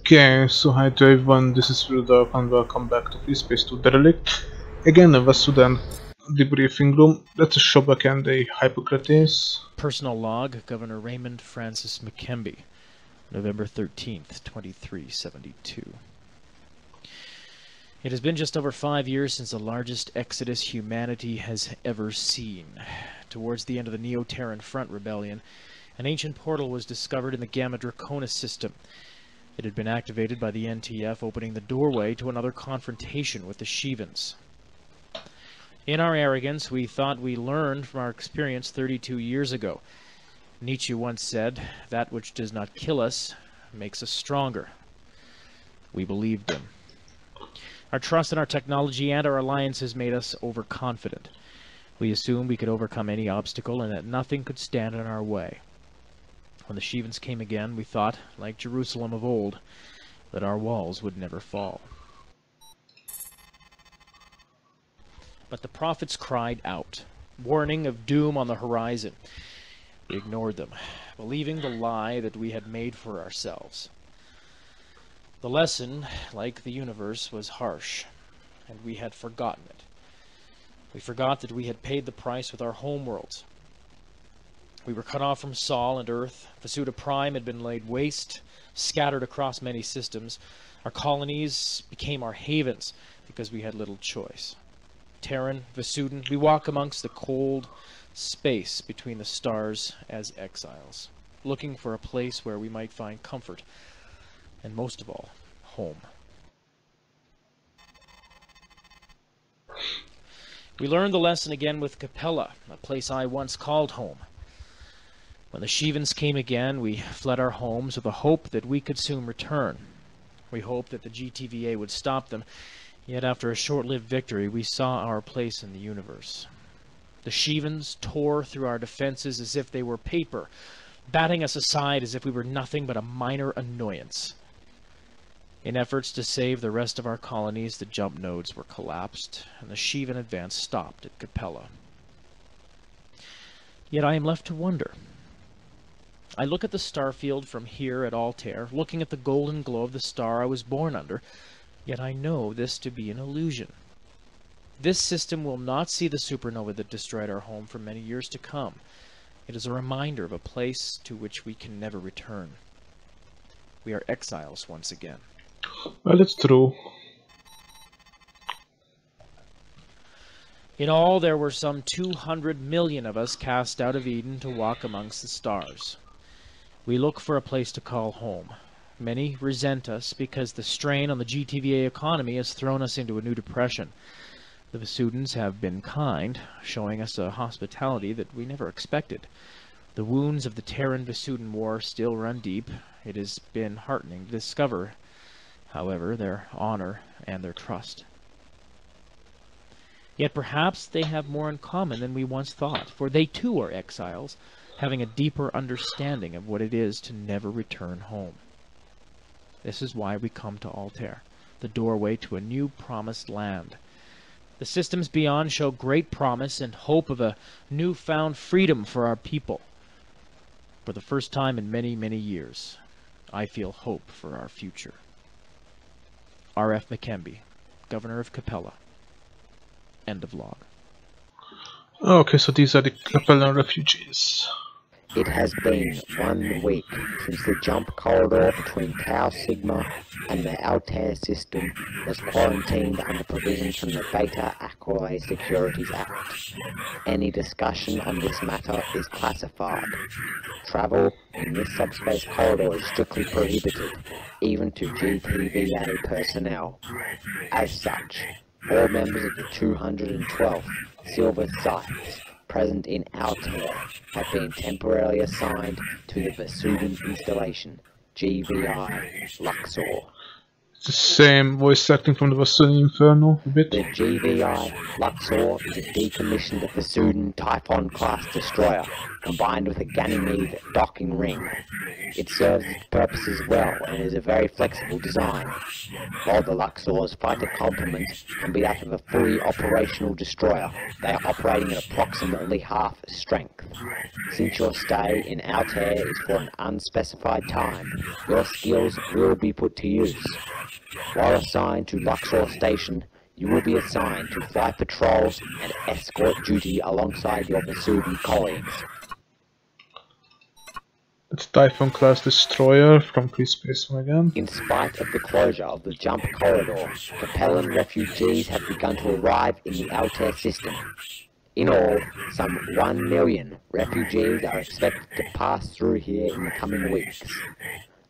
Okay, so hi to everyone, this is Rudolph and welcome back to FreeSpace to Derelict. Again, a student debriefing room. Let's show back and the Hippocrates. Personal log, Governor Raymond Francis McKemby, November 13th, 2372. It has been just over 5 years since the largest exodus humanity has ever seen. Towards the end of the Neo-Terran Front Rebellion, an ancient portal was discovered in the Gamma Draconis system. It had been activated by the NTF, opening the doorway to another confrontation with the Shivans. In our arrogance, we thought we learned from our experience 32 years ago. Nietzsche once said, "That which does not kill us makes us stronger." We believed him. Our trust in our technology and our alliances made us overconfident. We assumed we could overcome any obstacle and that nothing could stand in our way. When the Shivans came again, we thought, like Jerusalem of old, that our walls would never fall. But the prophets cried out, warning of doom on the horizon. We ignored them, believing the lie that we had made for ourselves. The lesson, like the universe, was harsh, and we had forgotten it. We forgot that we had paid the price with our homeworlds. We were cut off from Sol and Earth. Vasuda Prime had been laid waste, scattered across many systems. Our colonies became our havens because we had little choice. Terran, Vasudan, we walk amongst the cold space between the stars as exiles, looking for a place where we might find comfort, and most of all, home. We learned the lesson again with Capella, a place I once called home. When the Shivans came again, we fled our homes with a hope that we could soon return. We hoped that the GTVA would stop them, yet after a short-lived victory, we saw our place in the universe. The Shivans tore through our defenses as if they were paper, batting us aside as if we were nothing but a minor annoyance. In efforts to save the rest of our colonies, the jump nodes were collapsed, and the Shivan advance stopped at Capella. Yet I am left to wonder. I look at the starfield from here at Altair, looking at the golden glow of the star I was born under, yet I know this to be an illusion. This system will not see the supernova that destroyed our home for many years to come. It is a reminder of a place to which we can never return. We are exiles once again. Well, it's true. In all, there were some 200 million of us cast out of Eden to walk amongst the stars. We look for a place to call home. Many resent us because the strain on the GTVA economy has thrown us into a new depression. The Vasudans have been kind, showing us a hospitality that we never expected. The wounds of the Terran Vasudan War still run deep. It has been heartening to discover, however, their honor and their trust. Yet perhaps they have more in common than we once thought, for they too are exiles, having a deeper understanding of what it is to never return home. This is why we come to Altair, the doorway to a new promised land. The systems beyond show great promise and hope of a newfound freedom for our people. For the first time in many, many years, I feel hope for our future. R.F. McKemby, Governor of Capella. End of log. Okay, so these are the Capellan refugees. It has been 1 week since the jump corridor between Tau Sigma and the Altair system was quarantined under provisions from the Beta Aquae Securities Act. Any discussion on this matter is classified. Travel in this subspace corridor is strictly prohibited, even to GTVA personnel. As such, all members of the 212th Silver Sites present in Altair have been temporarily assigned to the Vasudan installation, GVI Luxor. the same voice acting from the Vasily Inferno a bit. The GVI Luxor is a decommissioned Vasudin Typhon class destroyer combined with a Ganymede docking ring. It serves its purposes well and is a very flexible design. While the Luxor's fighter complement can be that of a fully operational destroyer, they are operating at approximately half strength. Since your stay in Altair is for an unspecified time, your skills will be put to use. While assigned to Luxor Station, you will be assigned to fly patrols and escort duty alongside your Vasudin colleagues. It's Typhon class destroyer from FreeSpace again. In spite of the closure of the jump corridor, Capellan refugees have begun to arrive in the Altair system. In all, some 1 million refugees are expected to pass through here in the coming weeks.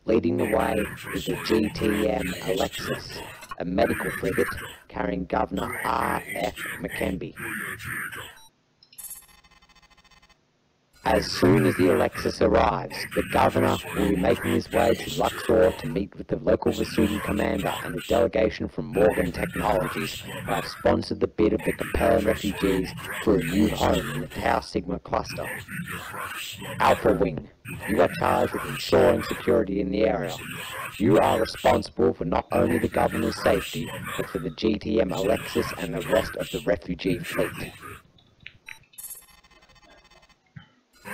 Leading the way is the GTM Alexis, a medical frigate carrying Governor R.F. McKenby. As soon as the Alexis arrives, the Governor will be making his way to Luxor to meet with the local Vasudin commander and a delegation from Morgan Technologies who have sponsored the bid of the Capellan refugees for a new home in the Tau Sigma cluster. Alpha Wing, you are charged with ensuring security in the area. You are responsible for not only the Governor's safety, but for the GTM Alexis and the rest of the refugee fleet.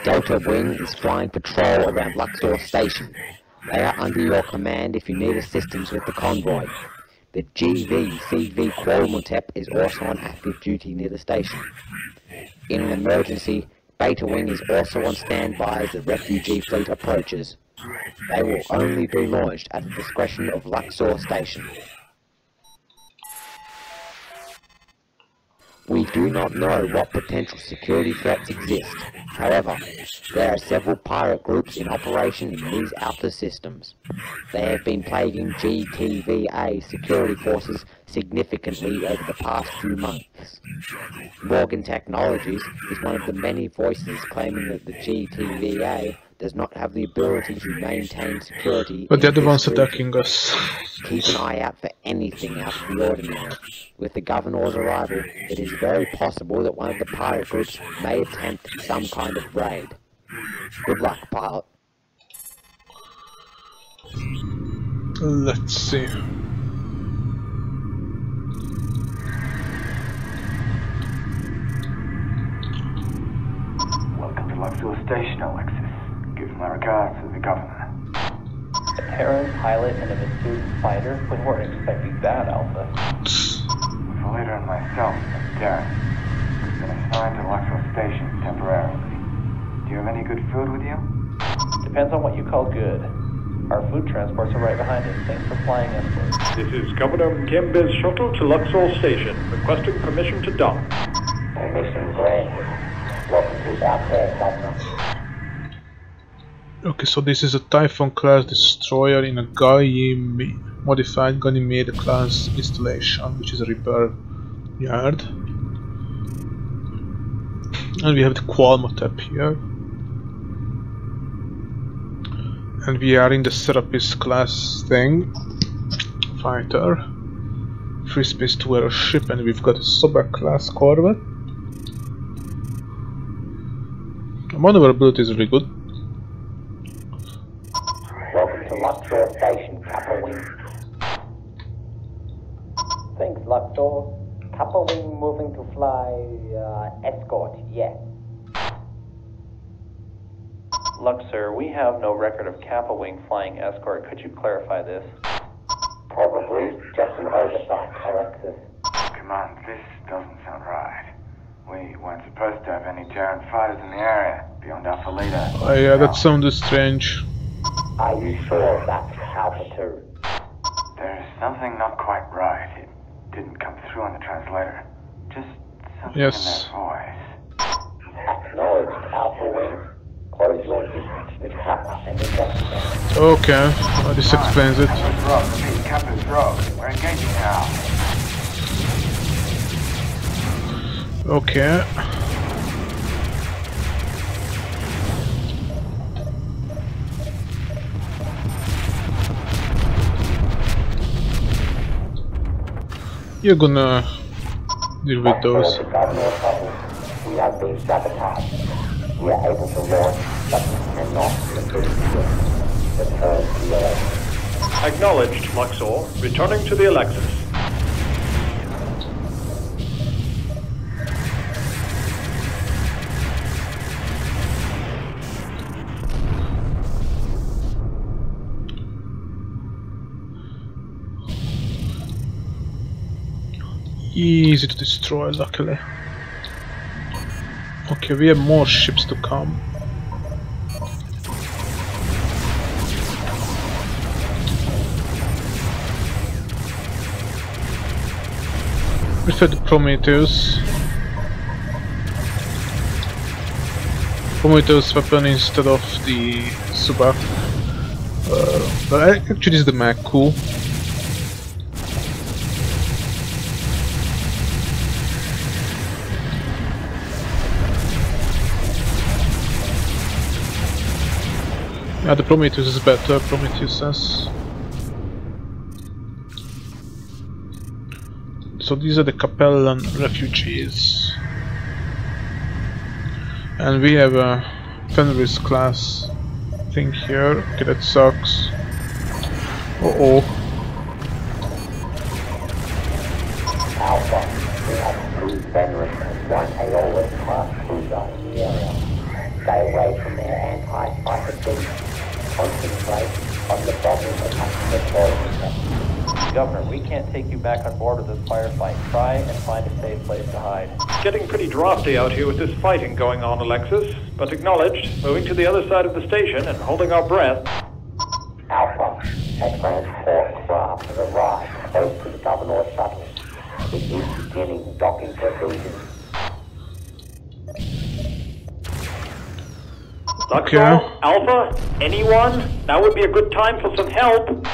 Delta Wing is flying patrol around Luxor Station. They are under your command if you need assistance with the convoy. The GV-CV Qualmotep is also on active duty near the station. In an emergency, Beta Wing is also on standby as the refugee fleet approaches. They will only be launched at the discretion of Luxor Station. We do not know what potential security threats exist. However, there are several pirate groups in operation in these outer systems. They have been plaguing GTVA security forces significantly over the past few months. Morgan Technologies is one of the many voices claiming that the GTVA does not have the ability to maintain security. But they're the ones attacking us. Keep an eye out for anything out of the ordinary. With the Governor's arrival, it is very possible that one of the pirate groups may attempt some kind of raid. Good luck, pilot. Let's see. Welcome to Luxor Station, Alexis. Give my regards to the Governor. A Terran pilot and a Vasudin fighter? We weren't expecting that, Alpha. With the leader and myself, Darren, we've been assigned to Luxor Station temporarily. Do you have any good food with you? Depends on what you call good. Our food transports are right behind us. Thanks for flying escort. This is Governor Mkembe's shuttle to Luxor Station, requesting permission to dock. Permission granted. Welcome to Altair, Governor. Okay, so this is a Typhon class destroyer in a modified Ganymede class installation, which is a repair yard. And we have the Qualmotep here. And we are in the Serapis class thing. Fighter. FreeSpace 2 ship, and we've got a Sobek class corvette. The maneuverability is really good. Welcome to Luxor Station, Kappa Wing. Thanks, Luxor. Kappa Wing moving to fly, escort, yes. Luxor, we have no record of Kappa Wing flying escort. Could you clarify this? Probably just an oversight, Alexis. Come on, this doesn't sound right. We weren't supposed to have any Terran fighters in the area, beyond Alpha Leader. Oh yeah, that sounded strange. Are you sure that's Alpha 2? There's something not quite right. It didn't come through on the translator. Just something Yes. in their voice. Acknowledged, Alpha Wing. Close your distance with Kappa and investigate. Okay, this explains it. Kappa's Road. Repeat, Kappa's Road. We're engaging now. Okay. You're gonna deal with those. The Governor Shuttle, we have been sabotaged. We are able to launch, but we cannot return to the Earth. Acknowledged, Luxor. Returning to the Alexis. Easy to destroy, luckily. Okay, we have more ships to come. Prefer the Prometheus. Prometheus weapon instead of the Subak. But actually is the Mac cool. Yeah, the Prometheus is better, Prometheus says. So these are the Capellan refugees. And we have a Fenris class thing here. Okay, that sucks. Uh-oh. Alpha, we have three Fenris and one Aeolus class cruiser in the area. Stay away from their anti-fighter beams. Concentrate on the problem of the Governor, we can't take you back on board with this firefight. Try and find a safe place to hide. Getting pretty drafty out here with this fighting going on, Alexis. But acknowledged. Moving to the other side of the station and holding our breath. Alpha, a transport craft has arrived close to the Governor's shuttle. It is beginning docking procedures. Luxor, Okay. Alpha, anyone? Now would be a good time for some help.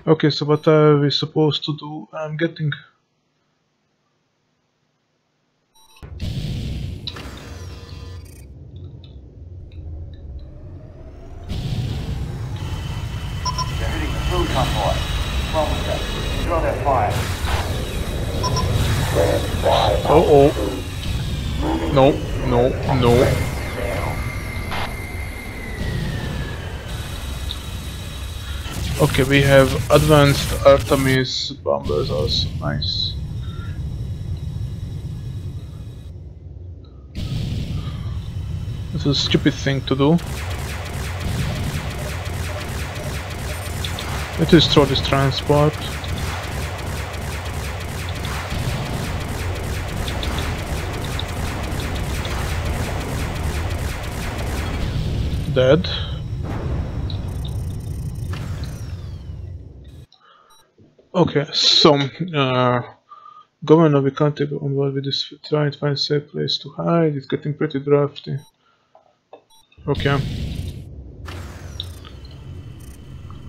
Okay, so what are we supposed to do? I'm getting... They're hitting the food convoy. Wrong with them. Draw their fire. Oh. No, no, no. Okay, we have advanced Artemis bombers also, nice. This is a stupid thing to do. Let's destroy this transport. Dead. Okay, so Governor, we can't take on board with this. Try and find a safe place to hide. It's getting pretty drafty. Okay.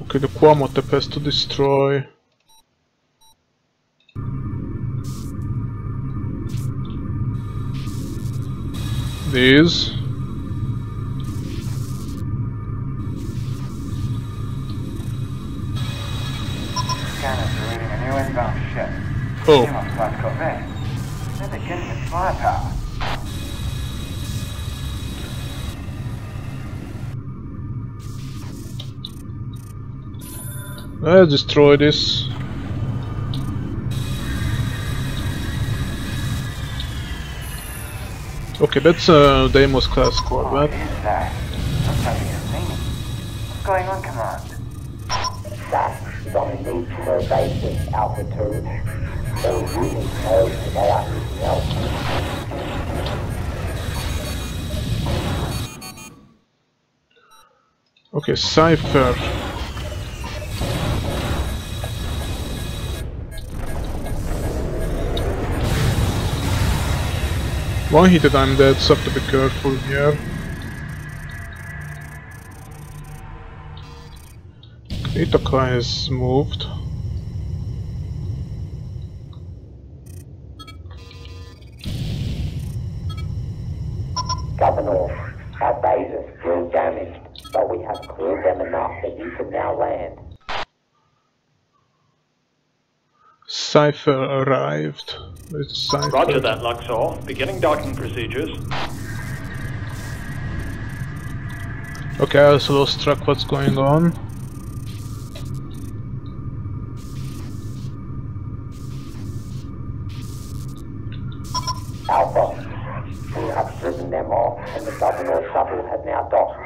Okay, the Quamotep has to destroy. These. Scanners are reading a new inbound ship. Oh. Came up South Corvette. They're beginning its firepower. Let's destroy this. Okay, that's a Deimos class What Corvette. is that? Looks like a casino. What's going on, Command? That is on a neutral basis, Alpha 2. All units know that they are using Alpha. Okay, Cypher. One hit and I'm dead, so have to be careful here. Ithaca has moved. Governor, Our base is still damaged, but we have cleared them enough that you can now land. Cypher arrived. Where's Cypher? Roger that, Luxor. Beginning docking procedures. Okay, I also lost track what's going on. Alpha, we have driven them off and the governor shuttle has now docked.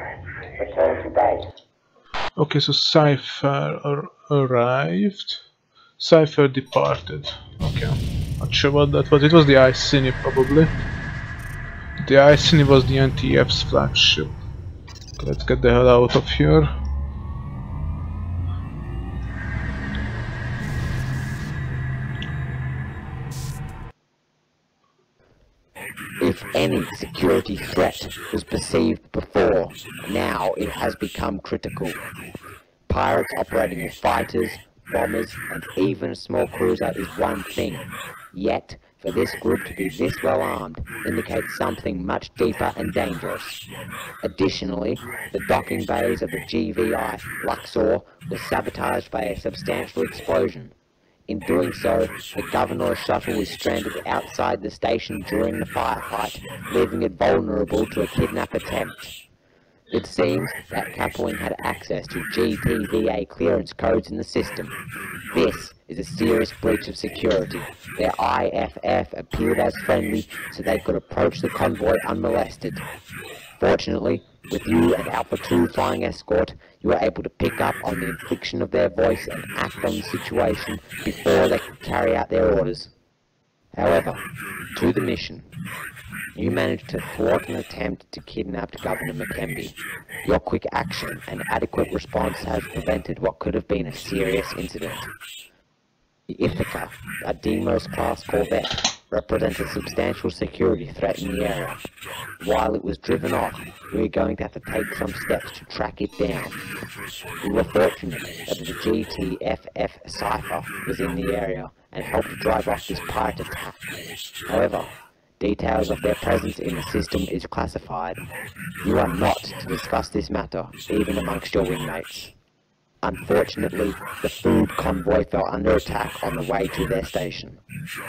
Return to base. Okay, so Cypher arrived. Cypher departed. Okay, not sure what that was. It was the Iceni probably. The Iceni was the NTF's flagship. Okay, let's get the hell out of here. If any security threat was perceived before, now it has become critical. Pirates operating with fighters, bombers, and even a small cruiser is one thing. Yet, for this group to be this well armed indicates something much deeper and dangerous. Additionally, the docking bays of the GVI Luxor were sabotaged by a substantial explosion. In doing so, the governor's shuttle was stranded outside the station during the firefight, leaving it vulnerable to a kidnap attempt. It seems that Capelin had access to GTVA clearance codes in the system. This is a serious breach of security. Their IFF appeared as friendly so they could approach the convoy unmolested. Fortunately, with you and Alpha 2 flying escort, you were able to pick up on the inflection of their voice and act on the situation before they could carry out their orders. However, to the mission, you managed to thwart an attempt to kidnap Governor McKenby. Your quick action and adequate response has prevented what could have been a serious incident. The Ithaca, a Deimos-class corvette, represents a substantial security threat in the area. While it was driven off, we are going to have to take some steps to track it down. We were fortunate that the GTFF Cypher was in the area and helped drive off this pirate attack. However, details of their presence in the system is classified. You are not to discuss this matter, even amongst your wingmates. Unfortunately, the food convoy fell under attack on the way to their station.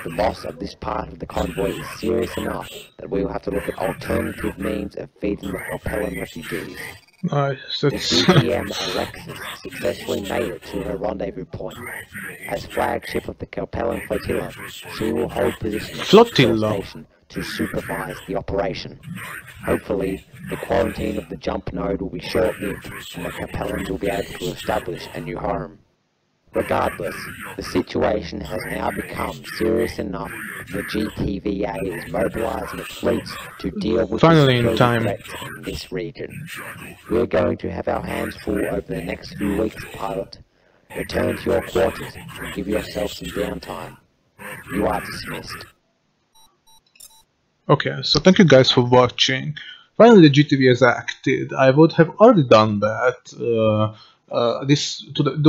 The loss of this part of the convoy is serious enough that we will have to look at alternative means of feeding the Capellan refugees. Nice, The that's... GTM Alexis successfully made it to her rendezvous point. As flagship of the Capellan flotilla, she will hold position at the station to supervise the operation. Hopefully, the quarantine of the jump node will be short-lived, and the Capellans will be able to establish a new home. Regardless, the situation has now become serious enough that the GTVA is mobilizing its fleets to deal with the security threats in this region. We're going to have our hands full over the next few weeks, pilot. Return to your quarters and give yourself some downtime. You are dismissed. Okay, so thank you guys for watching. Finally, the GTV has acted. I would have already done that. Due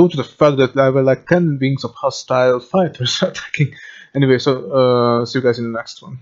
to the fact that there were like 10 wings of hostile fighters attacking. Anyway, so see you guys in the next one.